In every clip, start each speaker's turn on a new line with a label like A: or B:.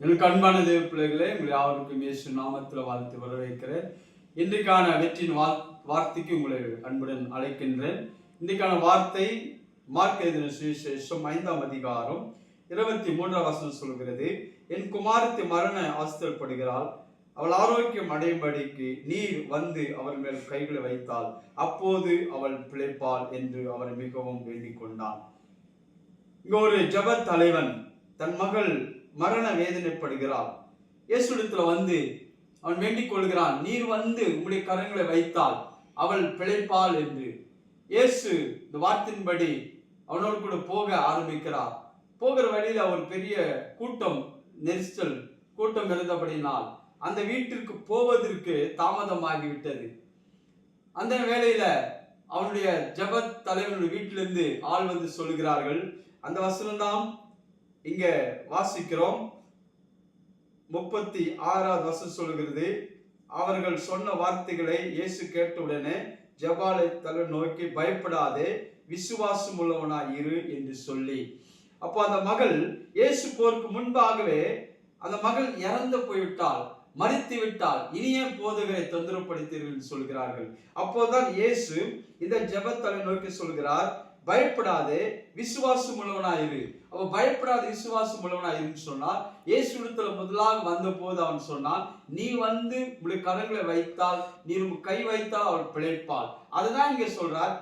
A: எனக்கு அன்பான தேவ பிள்ளைகளே, உங்களை யாவருக்கும் இயேசு நாமத்தில் வாழ்த்து வரவேற்கிறேன். இன்றைக்கான வெற்றியின் வார்த்தைக்கு உங்களை அன்புடன் அழைக்கின்றேன். இன்றைக்கான வார்த்தை மார்க் எழுதின சுவிசேஷம் 5ஆம் அதிகாரம் 23ஆம் வசனம் சொல்கிறது, என் குமாரத்தி மரண அவஸ்தைப்படுகிறாள், அவள் ஆரோக்கியம் அடையும்படிக்கு நீர் வந்து அவள் மேல் கைகளை வைத்தால் அப்போது அவள் பிழைப்பாள் என்று அவரை மிகவும் வேண்டிக் கொண்டான். இங்க ஒரு ஜெப தலைவன் தன் மகள் மரண வேதனைப்படுகிறாள். இயேசுவிடத்துல வந்து அவன் வேண்டிக் கொள்கிறான், நீர் வந்து உம்முடைய கரங்களை வைத்தால் அவள் பிழைப்பாள் என்று. இயேசு இந்த வார்த்தையின்படி அவனோடு கூட போக ஆரம்பிக்கிறார். போகிற வழியில் அவர் பெரிய நெரிசல் கூட்டம் இருந்தபடினால் அந்த வீட்டிற்கு போவதற்கு தாமதமாகிவிட்டது. அந்த வேளையில அவனுடைய ஜெப தலைவனுடைய வீட்டிலிருந்து ஆள் வந்து சொல்கிறார்கள். அந்த வசனம்தான் இங்க வாசிக்கிறோம். 36ஆவது வசனம் சொல்கிறது, அவர்கள் சொன்ன வார்த்தைகளை இயேசு கேட்டவுடனே ஜெபாலய தலைவர் நோக்கி, பயப்படாதே, விசுவாசம் உள்ளவனாய் இரு என்று சொல்லி. அப்போ அந்த மகள் இயேசு போருக்கு முன்பாகவே அந்த மகள் இறந்து போய்விட்டால், மரித்து விட்டால், இனியே போதகரை தொந்தரப்படுத்தீர்கள் என்று சொல்கிறார்கள். அப்போதான் இயேசு இந்த ஜெபத்தலை நோக்கி சொல்கிறார், பயப்படாதே, விசுவாசம் உள்ளவனாயிரு. அவ பயப்படாத விசுவாசம் உள்ளவனாயிருன்னு சொன்னால், இயேசுவிடத்துல முதலாக வந்த போது அவன் சொன்னான், நீ வந்து உடைய கரங்களை வைத்தால், நீ கை வைத்தால் அவள் பிழைப்பாள். அதுதான் இங்க சொல்றார்.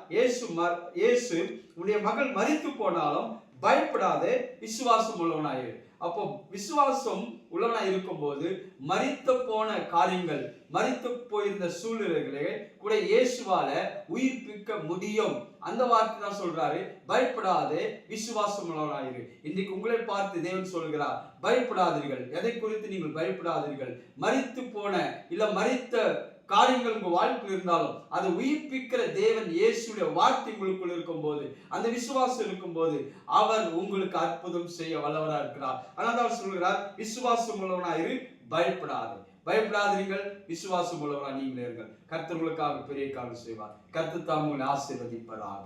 A: இயேசு உன்னுடைய மகள் மரித்து போனாலும் பயப்படாதே, விசுவாசம் உள்ளவனாயிரு. அப்போ விசுவாசம் உள்ளவனாய் இருக்கும் போது மரித்த போன காரியங்கள், மரித்து போயிருந்த சூழ்நிலைகளை கூட இயேசுவால உயிர்ப்பிக்க முடியும். அந்த வார்த்தை தான் சொல்றாரு, பயப்படாதே, விசுவாசம் உள்ளவனாயிரு. இன்றைக்கு உங்களை பார்த்து தேவன் சொல்கிறார், பயப்படாதீர்கள். எதை குறித்து நீங்கள் பயப்படாதீர்கள். மரித்து போன இல்ல மரித்த காரியங்கள் உங்க வாழ்க்கையில் இருந்தாலும் அதை உயிர்ப்பிக்கிற தேவன் இயேசுடைய வார்த்தை உங்களுக்குள் இருக்கும் போது, அந்த விசுவாசம் இருக்கும் போது அவர் உங்களுக்கு அற்புதம் செய்ய வல்லவரா இருக்கிறார். ஆனால் அவர் சொல்கிறார், விசுவாசம் உள்ளவனாயிரு, பயப்படாது. பயப்படாதீர்கள், விசுவாசம் உள்ளவரா நீங்கள் இருங்கள். கர்த்தர் உங்களுக்காக பெரிய காரியம் செய்வார். கர்த்தர் தாம் உங்களை ஆசீர்வதிப்பதாக.